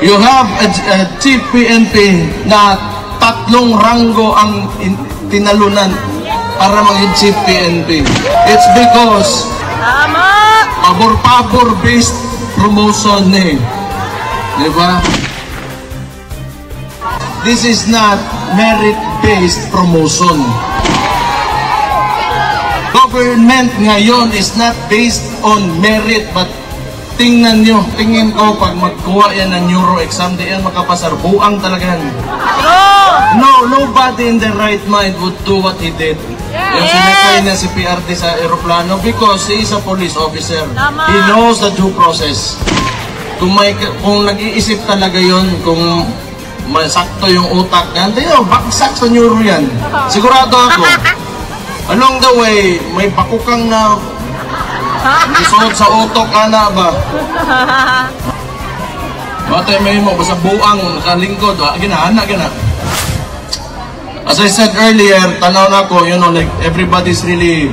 You have a chief PNP na 3 ranggo ang tinalunan para maging chief PNP. It's because pabor-pabor based promotion eh. Diba? This is not merit-based promotion. Government ngayon is not based on merit, but tingnan ko pag magkuha yan ng neuro exam, di yan makapasar. Buang talaga yan. No, nobody in the right mind would do what he did. Yung sinakay niya si PRD sa aeroplano because he is a police officer. He knows the due process. Kung nag-iisip talaga yon, kung masakto yung utak niya, hindi yun, baksak sa neuro yan. Sigurado ako. Along the way, may bakukang na isuot sa utok, ana ba? Batay may mo, basta buang, nakalingkod, ginahana. As I said earlier, tanaw na ko, you know, like everybody's really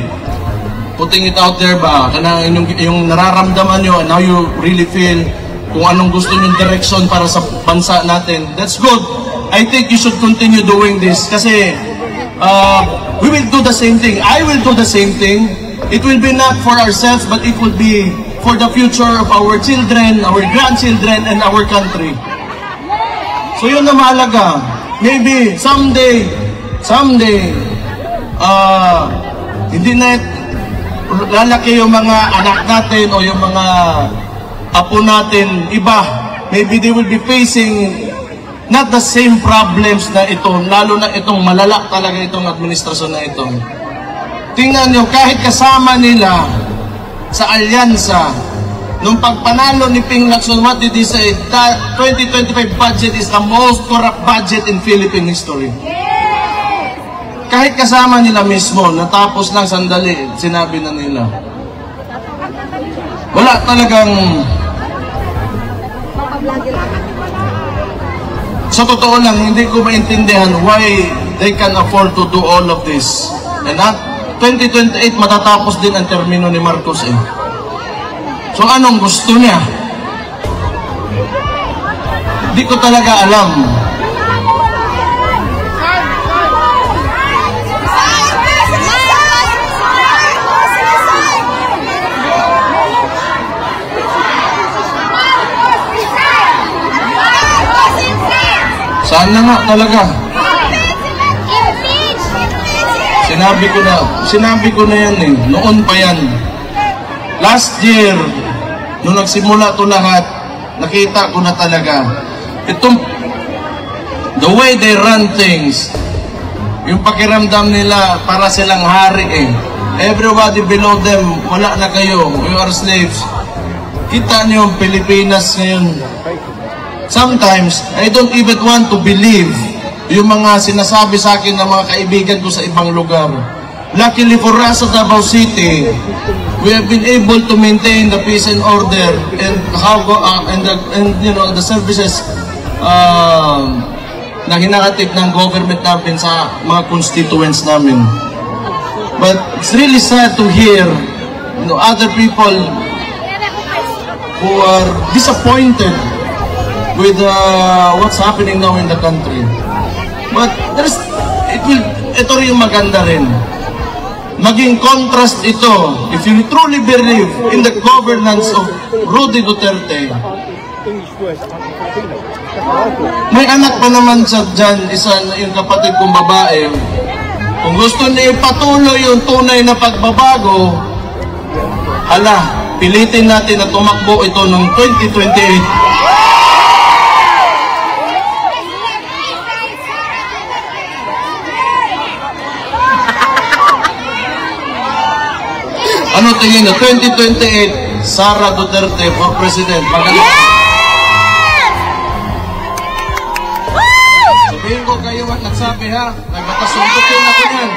putting it out there ba? Kanang yung nararamdaman nyo, and how you really feel, kung anong gusto yung direction para sa bansa natin. That's good. I think you should continue doing this kasi we will do the same thing. I will do the same thing. It will be not for ourselves, but it will be for the future of our children, our grandchildren, and our country. So yun na mahalaga. Maybe someday, hindi na lalaki yung mga anak natin o yung mga apo natin, iba. Maybe they will be facing not the same problems na ito, lalo na itong malala talaga itong administrasyon na ito. Tingnan nyo, kahit kasama nila sa alyansa, nung pagpanalo ni Ping Lacson, what did he say? That 2025 budget is the most corrupt budget in Philippine history. Kahit kasama nila mismo, natapos lang sandali, sinabi na nila. Wala talagang... Sa totoo lang, hindi ko maintindihan why they can afford to do all of this. And at 2028, matatapos din ang termino ni Marcos eh. So anong gusto niya? Hindi ko talaga alam. Sana nga talaga. Sinabi ko na yan eh. Noon pa yan. Last year, nung nagsimula ito lahat, nakita ko na talaga. Itong, the way they run things, yung pakiramdam nila para silang hari eh. Everybody below them, wala na kayo. You are slaves. Kita niyo yung Pilipinas ngayon. Sometimes, I don't even want to believe yung mga sinasabi sa akin ng mga kaibigan ko sa ibang lugar. Luckily for us at Davao City, we have been able to maintain the peace and order and how and you know the services na hinakatip ng government namin sa mga constituents namin. But it's really sad to hear, you know, other people who are disappointed with what's happening now in the country. But ito rin yung maganda rin. Maging contrast ito, if you truly believe in the governance of Rudy Duterte. May anak pa naman sa dyan, isa yung kapatid kong babae. Kung gusto niya ipatuloy yung tunay na pagbabago, pilitin natin na tumakbo ito ng 2028. Ano tingin na 2028, Sara Duterte for President? Magaling. Sabihin ko kayo at nagsabi ha, nagbatasungkutin ako yan.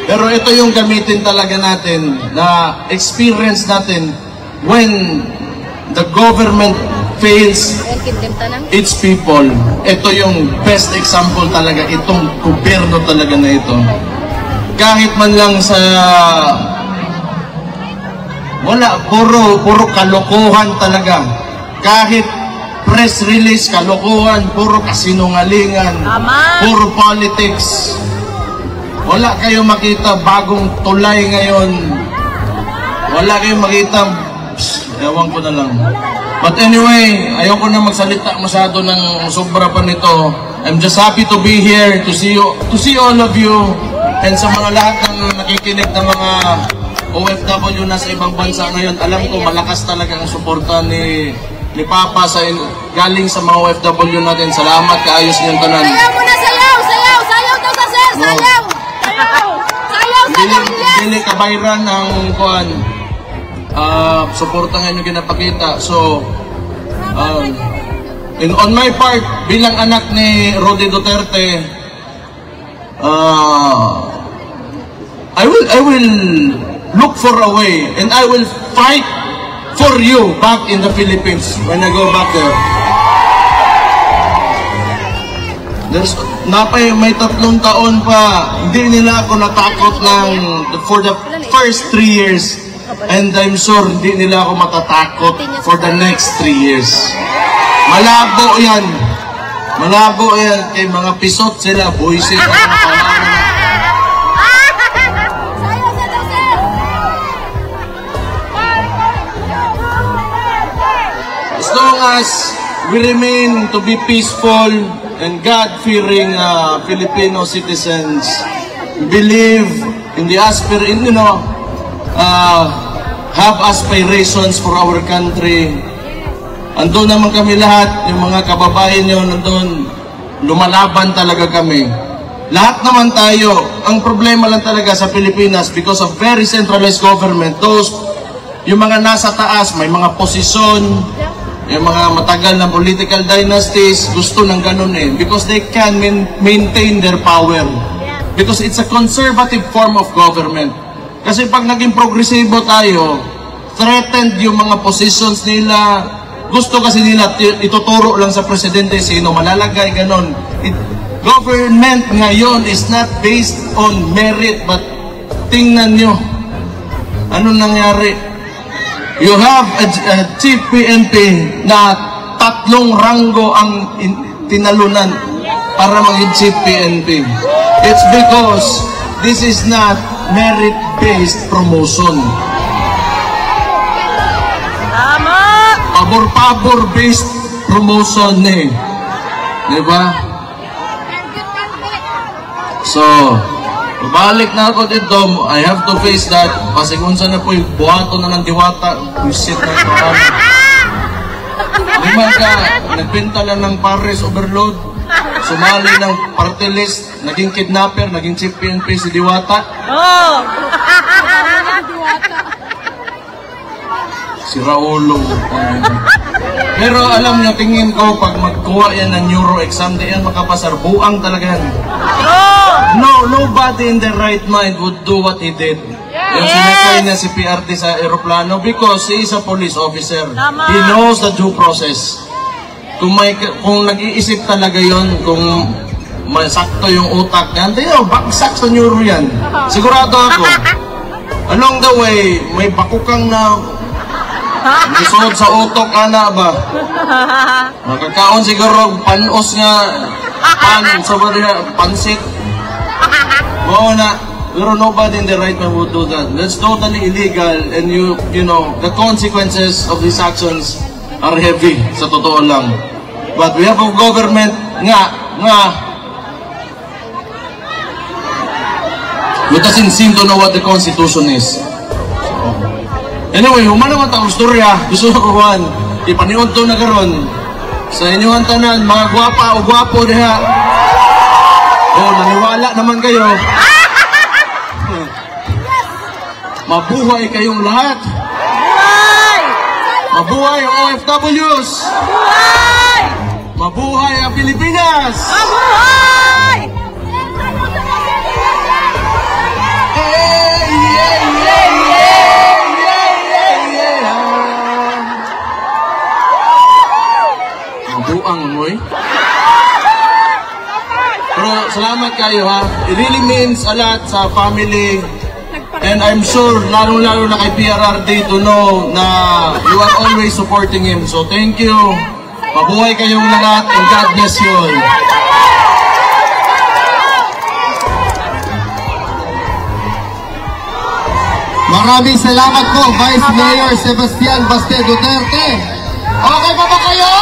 Pero ito yung gamitin talaga natin, na experience natin when the government fails its people. Ito yung best example talaga, itong gobyerno talaga na ito. Kahit man lang sa Wala, puro kalokohan talaga. Kahit press release, kalokohan, puro kasinungalingan, puro politics. Wala kayong makita bagong tulay ngayon. Wala kayong makita, ewan ko na lang. But anyway, ayoko na magsalita masyado ng sobra pa nito. I'm just happy to be here, to see all of you, and sa mga lahat ng nakikinig ng mga OFW na sa ibang bansa ngayon. Alam ko malakas talaga ang suporta ni Papa galing sa mga OFW natin. Salamat, kaayos niyong tanan. Sayaw muna, sayaw! Sayaw! Sayaw daw sa sir! Sayaw! Sayaw! Sayaw! Dili kabayran ang kuan. Suporta nga yung ginapakita. So, on my part, bilang anak ni Rodi Duterte, I will look for a way and I will fight for you back in the Philippines when I go back there. May 3 taon pa, hindi nila ako natakot for the first 3 years. And I'm sure hindi nila ako matatakot for the next 3 years. Malabo yan. Malabo yan. Kay mga pisot sila, buisit. As long as we remain to be peaceful and God-fearing Filipino citizens, believe in the have aspirations for our country. Andun naman kami lahat, yung mga kababayan nyo nandun, lumalaban talaga kami. Lahat naman tayo, ang problema lang talaga sa Pilipinas, because of very centralized government, yung mga nasa taas, may mga posisyon, yung mga matagal na political dynasties, gusto ng ganun because they can maintain their power. Because it's a conservative form of government. Kasi pag naging progresibo tayo, threatened yung mga positions nila. Gusto kasi nila ituturo lang sa presidente sino malalagay, ganon. Government ngayon is not based on merit, but tingnan nyo, ano nangyari? You have a chief PNP na 3 ranggo ang tinalunan para maging chief PNP. It's because this is not merit-based promotion. Tama! Pabor-pabor-based promotion diba? So, balik na ako dito, I have to face that. Kasi kung saan na po yung buhato na ng diwata, visit na ito. Lima ka, nagbenta lang ng Paris Overload, sumali ng party list, naging kidnapper, naging chief PNP si Diwata. Oh! Si Raulo. Pero alam niyo, tingin ko, pag magkuha yan ng neuro exam, di yan makapasar. Buang talaga yan. No, nobody in their right mind would do what he did. Yung sinakay niya si PRT sa aeroplano because he is a police officer. He knows the due process. Kung nag-iisip talaga yon, kung masakto yung utak niya, hindi yun, bagsak sa neuro yan. Sigurado ako. Along the way, may bakukang na isuod sa utok, ana ba? Makakaon siguro, panos nga, pansit. Oo na, pero nobody in the right mind would do that. That's totally illegal, and you know, the consequences of these actions are heavy, sa totoo lang. But we have a government who doesn't seem to know what the Constitution is. Anyway, humana naman taong storya, gusto ko kuhan, ipaniod to na karon sa inyong tanan, mga gwapa o gwapo diha. Naniwala naman kayo. Mabuhay kayong lahat. Mabuhay ang OFWs. Mabuhay ang Pilipinas. Mabuhay! Buang moy. Pero salamat kayo ha. It really means a lot sa family And I'm sure, lalo-lalo na kay PRRD to know na you are always supporting him. So thank you. Mabuhay kayong lahat and God bless you all. Maraming salamat po, Vice Mayor Sebastian Baste Duterte. Okay pa ba kayo?